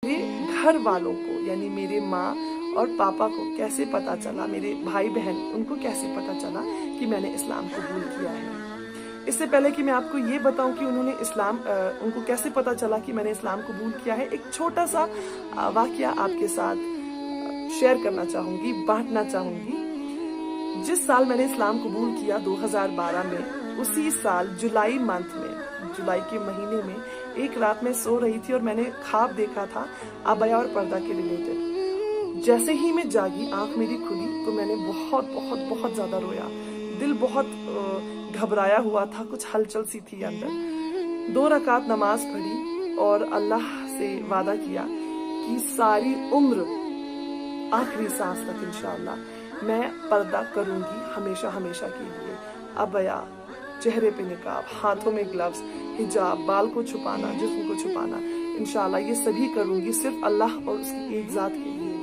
मेरे घर वालों को यानी मेरे माँ और पापा को कैसे पता चला, मेरे भाई बहन उनको कैसे पता चला कि मैंने इस्लाम कबूल किया है। इससे पहले कि मैं आपको ये बताऊं कि उन्होंने उनको कैसे पता चला कि मैंने इस्लाम कबूल किया है, एक छोटा सा वाकया आपके साथ शेयर करना चाहूंगी, बांटना चाहूंगी। जिस साल मैंने इस्लाम कबूल किया 2012 में, उसी साल जुलाई के महीने में एक रात में सो रही थी और मैंने ख्वाब देखा था अबया और पर्दा के रिलेटेड। जैसे ही मैं जागी, आंख मेरी खुली तो मैंने बहुत बहुत बहुत ज्यादा रोया। दिल बहुत घबराया हुआ था, कुछ हलचल सी थी अंदर। 2 रकात नमाज पढ़ी और अल्लाह से वादा किया कि सारी उम्र आखिरी सांस तक इंशाअल्लाह मैं पर्दा करूंगी, हमेशा हमेशा के लिए। अबया, चेहरे पे निकाब, हाथों में ग्लव्स, हिजाब, बाल को छुपाना, जिस्म को छुपाना, इंशाअल्लाह ये सभी करूंगी सिर्फ अल्लाह और उसकी एक जात के लिए।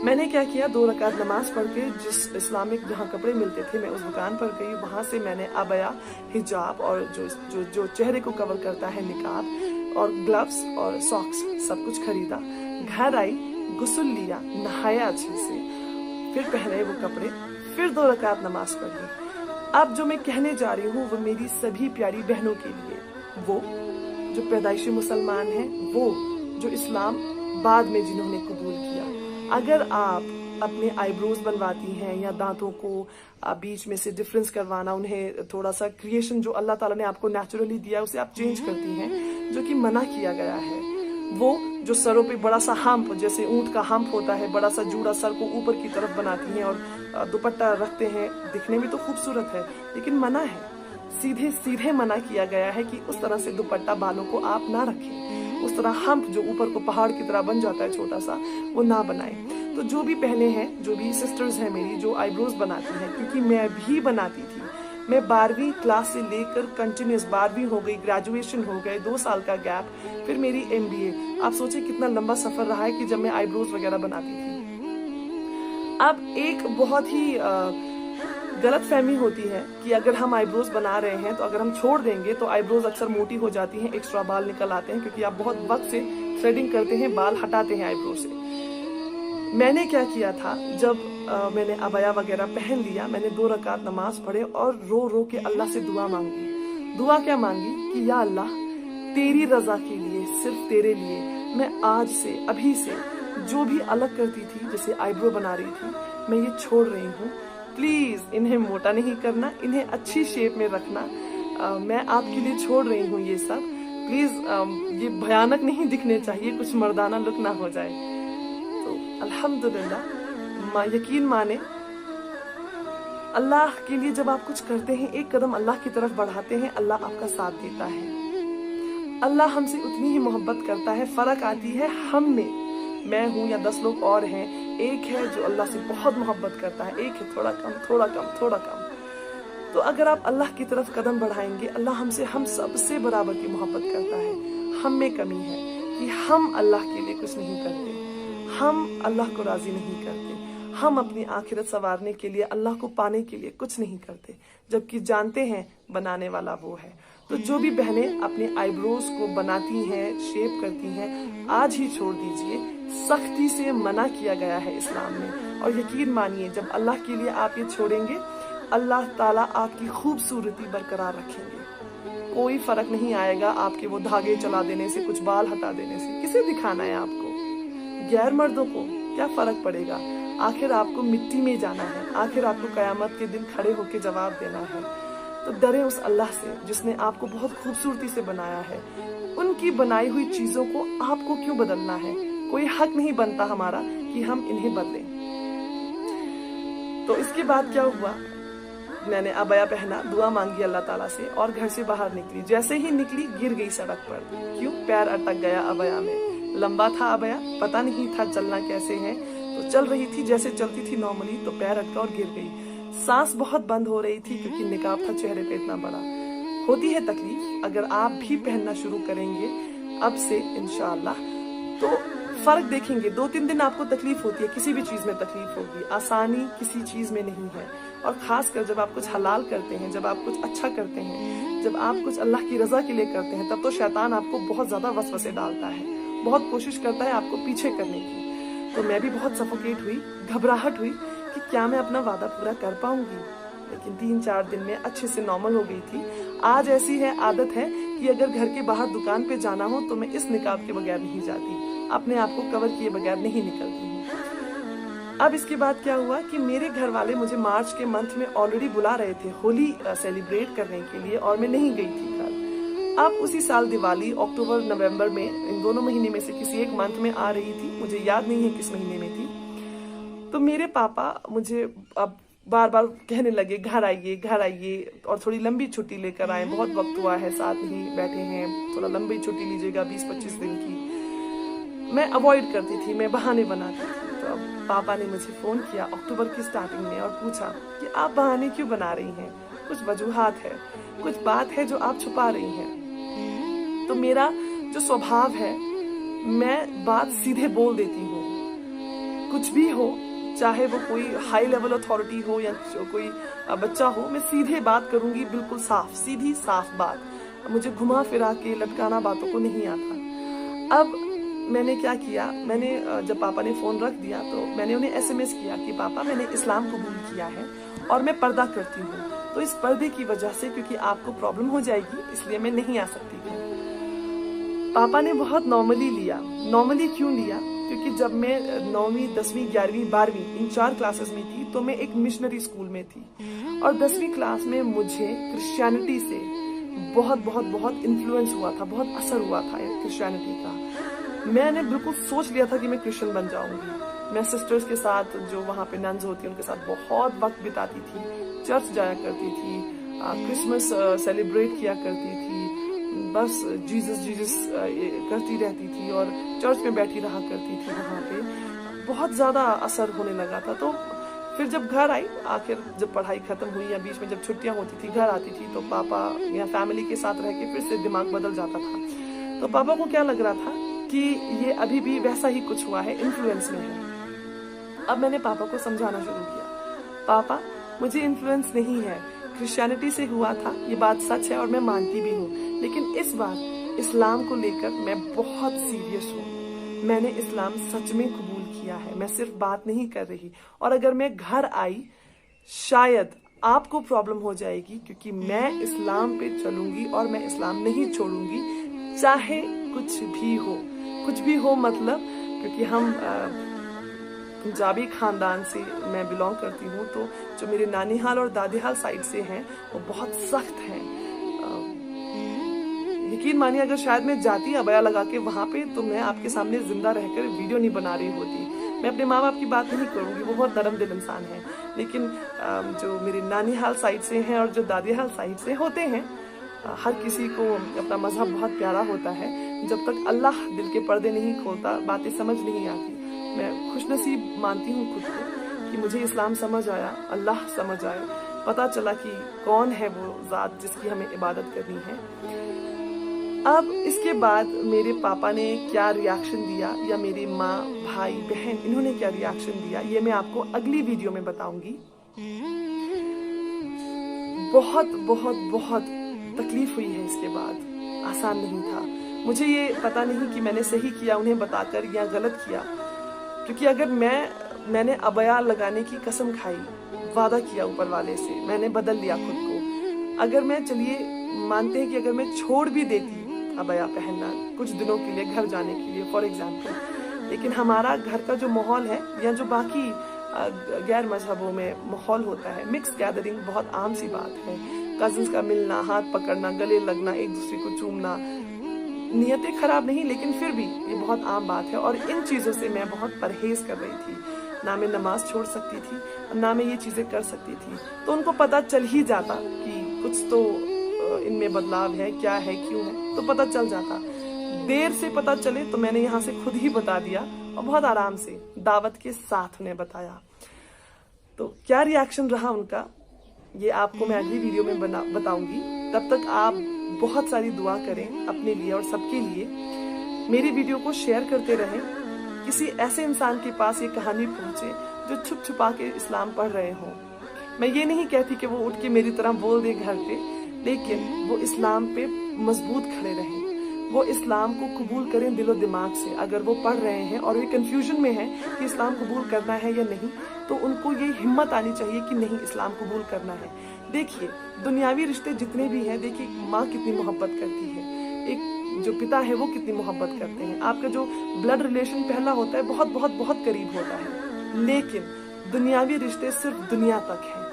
मैंने क्या किया, 2 रकात नमाज पढ़ के जिस इस्लामिक जहाँ कपड़े मिलते थे मैं उस दुकान पर गई। वहां से मैंने अबया, हिजाब और जो चेहरे को कवर करता है निकाब और ग्लव्स और सॉक्स सब कुछ खरीदा। घर आई, गुस्ल लिया, नहाया अच्छे से, फिर पहने वो कपड़े, फिर 2 रकात नमाज पढ़ी। अब जो मैं कहने जा रही हूँ वो मेरी सभी प्यारी बहनों के लिए, वो जो पैदाइशी मुसलमान हैं, वो जो इस्लाम बाद में जिन्होंने कबूल किया। अगर आप अपने आईब्रोज बनवाती हैं या दांतों को बीच में से डिफरेंस करवाना, उन्हें थोड़ा सा क्रिएशन जो अल्लाह ताला ने आपको नेचुरली दिया उसे आप चेंज करती हैं, जो कि मना किया गया है। वो जो सरों पे बड़ा सा हम्प, जैसे ऊंट का हम्प होता है, बड़ा सा जूड़ा सर को ऊपर की तरफ बनाती हैं और दुपट्टा रखते हैं, दिखने में तो खूबसूरत है लेकिन मना है, सीधे सीधे मना किया गया है कि उस तरह से दुपट्टा बालों को आप ना रखें, उस तरह हम्प जो ऊपर को पहाड़ की तरह बन जाता है छोटा सा, वो ना बनाएं। तो जो भी बहनें हैं, जो भी सिस्टर्स हैं मेरी, जो आईब्रोज बनाती हैं, क्योंकि मैं भी बनाती थी, मैं 12वीं क्लास से लेकर कंटिन्यूस 12वीं हो गई, ग्रेजुएशन हो गए, 2 साल का गैप, फिर मेरी MBA। आप सोचिए कितना लंबा सफर रहा है कि जब मैं आईब्रोज वगैरह बनाती थी। अब एक बहुत ही गलत फहमी होती है कि अगर हम आईब्रोज बना रहे हैं तो अगर हम छोड़ देंगे तो आईब्रोज अक्सर मोटी हो जाती हैं, एक्स्ट्रा बाल निकल आते हैं, क्योंकि आप बहुत वक्त से थ्रेडिंग करते हैं, बाल हटाते हैं आईब्रो से। मैंने क्या किया था, जब मैंने अबया वगैरह पहन लिया, मैंने 2 रकात नमाज पढ़े और रो रो के अल्लाह से दुआ मांगी। दुआ क्या मांगी कि या अल्लाह, तेरी रजा के लिए, सिर्फ तेरे लिए मैं आज से, अभी से जो भी अलग करती थी, जैसे आईब्रो बना रही थी, मैं ये छोड़ रही हूँ। प्लीज इन्हें मोटा नहीं करना, इन्हें अच्छी शेप में रखना। मैं आपके लिए छोड़ रही हूँ ये सब। प्लीज ये भयानक नहीं दिखने चाहिए, कुछ मर्दाना लुक ना हो जाए। तो अल्हम्दुलिल्लाह, यकीन माने, अल्लाह के लिए जब आप कुछ करते हैं, एक कदम अल्लाह की तरफ बढ़ाते हैं, अल्लाह आपका साथ देता है। अल्लाह हमसे उतनी ही मोहब्बत करता है। फर्क आती है हम में, मैं हूं या 10 लोग और हैं। एक है जो अल्लाह से बहुत मोहब्बत करता है, एक है थोड़ा कम थोड़ा कम थोड़ा कम। तो अगर आप अल्लाह की तरफ कदम बढ़ाएंगे, अल्लाह हमसे, हम सबसे बराबर की मोहब्बत करता है। हम में कमी है कि हम अल्लाह के लिए कुछ नहीं करते, हम अल्लाह को राजी नहीं करते, हम अपनी आखिरत संवारने के लिए, अल्लाह को पाने के लिए कुछ नहीं करते, जबकि जानते हैं बनाने वाला वो है। तो जो भी बहनें अपने आईब्रोज को बनाती हैं, शेप करती हैं, आज ही छोड़ दीजिए। सख्ती से मना किया गया है इस्लाम में। और यकीन मानिए, जब अल्लाह के लिए आप ये छोड़ेंगे, अल्लाह ताला आपकी खूबसूरती बरकरार रखेंगे। कोई फर्क नहीं आएगा आपके वो धागे चला देने से, कुछ बाल हटा देने से। किसे दिखाना है आपको? गैर मर्दों को क्या फर्क पड़ेगा? आखिर आपको मिट्टी में जाना है, आखिर आपको कयामत के दिन खड़े होकर जवाब देना है। तो डरे उस अल्लाह से जिसने आपको बहुत खूबसूरती से बनाया है। उनकी बनाई हुई चीजों को आपको क्यों बदलना है? कोई हक नहीं बनता हमारा कि हम इन्हें बदलें। तो इसके बाद क्या हुआ, मैंने अबया पहना, दुआ मांगी अल्लाह ताला से और घर से बाहर निकली। जैसे ही निकली गिर गई सड़क पर। क्यों? पैर अटक गया अबया में। लंबा था अबया, पता नहीं था चलना कैसे है, तो चल रही थी जैसे चलती थी नॉर्मली, तो पैर अटका और गिर गई। सांस बहुत बंद हो रही थी क्योंकि निकाब था चेहरे पे इतना बड़ा। होती है तकलीफ, अगर आप भी पहनना शुरू करेंगे अब से इंशाअल्लाह तो फर्क देखेंगे। 2-3 दिन आपको तकलीफ होती है, किसी भी चीज में तकलीफ होगी, आसानी किसी चीज में नहीं है। और खासकर जब आप कुछ हलाल करते हैं, जब आप कुछ अच्छा करते हैं, जब आप कुछ अल्लाह की रजा के लिए करते हैं, तब तो शैतान आपको बहुत ज्यादा वसवसे डालता है। बहुत कोशिश करता है आपको पीछे करने की। तो मैं भी बहुत सफोकेट हुई, घबराहट हुई कि क्या मैं अपना वादा पूरा कर पाऊंगी। लेकिन 3-4 दिन में अच्छे से नॉर्मल हो गई थी। आज ऐसी है आदत है कि अगर घर के बाहर दुकान पे जाना हो तो मैं इस निकाब के बगैर नहीं जाती, अपने आप को कवर किए बगैर नहीं निकलती हूँ। अब इसके बाद क्या हुआ कि मेरे घर वाले मुझे मार्च के मंथ में ऑलरेडी बुला रहे थे होली सेलिब्रेट करने के लिए, और मैं नहीं गई थी घर। अब उसी साल दिवाली अक्टूबर नवंबर में, इन दोनों महीने में से किसी एक मंथ में आ रही थी, मुझे याद नहीं है किस महीने में थी। तो मेरे पापा मुझे अब बार बार कहने लगे घर आइए और थोड़ी लंबी छुट्टी लेकर आए, बहुत वक्त हुआ है साथ नहीं बैठे हैं, थोड़ा लंबी छुट्टी लीजिएगा 20-25 दिन की। मैं अवॉइड करती थी, मैं बहाने बनाती थी। तो अब पापा ने मुझे फोन किया अक्टूबर की स्टार्टिंग में और पूछा कि आप बहाने क्यों बना रही हैं, कुछ वजूहात है, कुछ बात है जो आप छुपा रही हैं। तो मेरा जो स्वभाव है, मैं बात सीधे बोल देती हूँ, कुछ भी हो, चाहे वो कोई हाई लेवल अथॉरिटी हो या कोई बच्चा हो, मैं सीधे बात करूंगी, बिल्कुल साफ, सीधी साफ बात। मुझे घुमा फिरा के लटकाना बातों को नहीं आता। अब मैंने क्या किया, मैंने जब पापा ने फोन रख दिया तो मैंने उन्हें SMS किया कि पापा मैंने इस्लाम कबूल किया है और मैं पर्दा करती हूँ, तो इस पर्दे की वजह से क्योंकि आपको प्रॉब्लम हो जाएगी इसलिए मैं नहीं आ सकती हूँ। पापा ने बहुत नॉर्मली लिया। नॉर्मली क्यों लिया? क्योंकि जब मैं 9वीं 10वीं 11वीं 12वीं इन 4 क्लासेस में थी तो मैं एक मिशनरी स्कूल में थी, और 10वीं क्लास में मुझे क्रिश्चियनिटी से बहुत बहुत बहुत इन्फ्लुएंस हुआ था, बहुत असर हुआ था क्रिश्चियनिटी का। मैंने बिल्कुल सोच लिया था कि मैं क्रिश्चियन बन जाऊंगी। मैं सिस्टर्स के साथ, जो वहाँ पे नन्स होती हैं उनके साथ बहुत वक्त बिताती थी, चर्च जाया करती थी, क्रिसमस सेलिब्रेट किया करती थी, बस जीसस जीसस करती रहती थी और चर्च में बैठी रहा करती थी। वहाँ पे बहुत ज्यादा असर होने लगा था। तो फिर जब घर आई, आखिर जब पढ़ाई खत्म हुई या बीच में जब छुट्टियां होती थी घर आती थी, तो पापा या फैमिली के साथ रह के फिर से दिमाग बदल जाता था। तो पापा को क्या लग रहा था कि ये अभी भी वैसा ही कुछ हुआ है, इन्फ्लुएंस में है। अब मैंने पापा को समझाना शुरू किया, पापा मुझे इन्फ्लुएंस नहीं है, क्रिश्चियनिटी से हुआ था, ये बात सच है और मैं मानती भी हूँ, लेकिन इस बार इस्लाम को लेकर मैं बहुत सीरियस हूँ। मैंने इस्लाम सच में कबूल किया है, मैं सिर्फ बात नहीं कर रही। और अगर मैं घर आई शायद आपको प्रॉब्लम हो जाएगी, क्योंकि मैं इस्लाम पे चलूंगी और मैं इस्लाम नहीं छोड़ूंगी, चाहे कुछ भी हो। कुछ भी हो मतलब, क्योंकि हम पंजाबी खानदान से मैं बिलोंग करती हूँ, तो जो मेरे नानीहाल और दादीहाल साइड से हैं वो बहुत सख्त हैं। यकीन मानिए अगर शायद मैं जाती अबया लगा के वहां पे, तो मैं आपके सामने जिंदा रहकर वीडियो नहीं बना रही होती। मैं अपने माँ बाप की बात नहीं करूंगी, वो बहुत नरम दिल इंसान है, लेकिन जो मेरे नानीहाल साइड से हैं और जो दादीहाल साइड से होते हैं, हर किसी को अपना मजहब बहुत प्यारा होता है। जब तक अल्लाह दिल के पर्दे नहीं खोलता बातें समझ नहीं आती। मैं खुशनसीब मानती हूँ खुद को कि मुझे इस्लाम समझ आया, अल्लाह समझ आए, पता चला कि कौन है वो जात जिसकी हमें इबादत करनी है। अब इसके बाद मेरे पापा ने क्या रिएक्शन दिया, या मेरी माँ भाई बहन इन्होंने क्या रिएक्शन दिया, ये मैं आपको अगली वीडियो में बताऊंगी। बहुत बहुत बहुत तकलीफ हुई है इसके बाद, आसान नहीं था। मुझे ये पता नहीं कि मैंने सही किया उन्हें बताकर या गलत किया, क्योंकि अगर मैंने अबया लगाने की कसम खाई, वादा किया ऊपर वाले से, मैंने बदल लिया खुद को। अगर मैं, चलिए मानते हैं कि अगर मैं छोड़ भी देती अबया पहनना कुछ दिनों के लिए घर जाने के लिए फॉर एग्जाम्पल, लेकिन हमारा घर का जो माहौल है या जो बाकी गैर मजहबों में माहौल होता है, मिक्स गैदरिंग बहुत आम सी बात है। कजिन्स का मिलना, हाथ पकड़ना, गले लगना, एक दूसरे को चूमना, नियतें खराब नहीं लेकिन फिर भी ये बहुत आम बात है। और इन चीज़ों से मैं बहुत परहेज कर रही थी। ना मैं नमाज छोड़ सकती थी और ना मैं ये चीज़ें कर सकती थी। तो उनको पता चल ही जाता कि कुछ तो इनमें बदलाव है, क्या है, क्यों है, तो पता चल जाता। देर से पता चले तो मैंने यहाँ से खुद ही बता दिया और बहुत आराम से दावत के साथ उन्हें बताया। तो क्या रिएक्शन रहा उनका, ये आपको मैं अगली वीडियो में बताऊंगी। तब तक आप बहुत सारी दुआ करें अपने लिए और सबके लिए। मेरी वीडियो को शेयर करते रहें, किसी ऐसे इंसान के पास ये कहानी पहुंचे जो छुप छुपा के इस्लाम पढ़ रहे हों। मैं ये नहीं कहती कि वो उठ के मेरी तरह बोल दे घर पे, लेकिन वो इस्लाम पे मजबूत खड़े रहें। वो इस्लाम को कबूल करें दिलो दिमाग से। अगर वो पढ़ रहे हैं और वे कंफ्यूजन में हैं कि इस्लाम कबूल करना है या नहीं, तो उनको ये हिम्मत आनी चाहिए कि नहीं, इस्लाम कबूल करना है। देखिए, दुनियावी रिश्ते जितने भी हैं, देखिए माँ कितनी मोहब्बत करती है, एक जो पिता है वो कितनी मोहब्बत करते हैं, आपका जो ब्लड रिलेशन पहला होता है बहुत बहुत बहुत करीब होता है। लेकिन दुनियावी रिश्ते सिर्फ दुनिया तक हैं।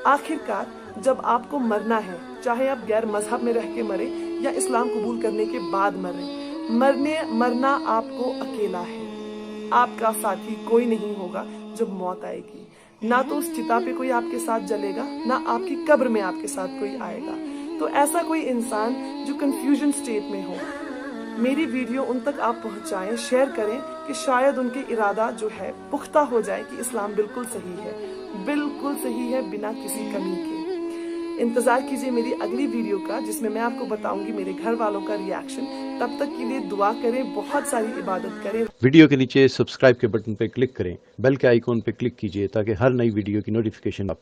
आखिरकार जब आपको मरना है, चाहे आप गैर मजहब में रह के मरे या इस्लाम कबूल करने के बाद मरे, मरना आपको अकेला है। आपका साथी कोई नहीं होगा जब मौत आएगी। ना तो उस चिता पे कोई आपके साथ जलेगा, ना आपकी कब्र में आपके साथ कोई आएगा। तो ऐसा कोई इंसान जो कंफ्यूजन स्टेट में हो, मेरी वीडियो उन तक आप पहुंचाएं, शेयर करें कि शायद उनके इरादा जो है पुख्ता हो जाए कि इस्लाम बिल्कुल सही है, बिल्कुल सही है, बिना किसी कमी के। इंतजार कीजिए मेरी अगली वीडियो का, जिसमें मैं आपको बताऊंगी मेरे घर वालों का रिएक्शन। तब तक के लिए दुआ करें, बहुत सारी इबादत करें। वीडियो के नीचे सब्सक्राइब के बटन पर क्लिक करें, बेल के आइकॉन पर क्लिक कीजिए ताकि हर नई वीडियो की नोटिफिकेशन आपको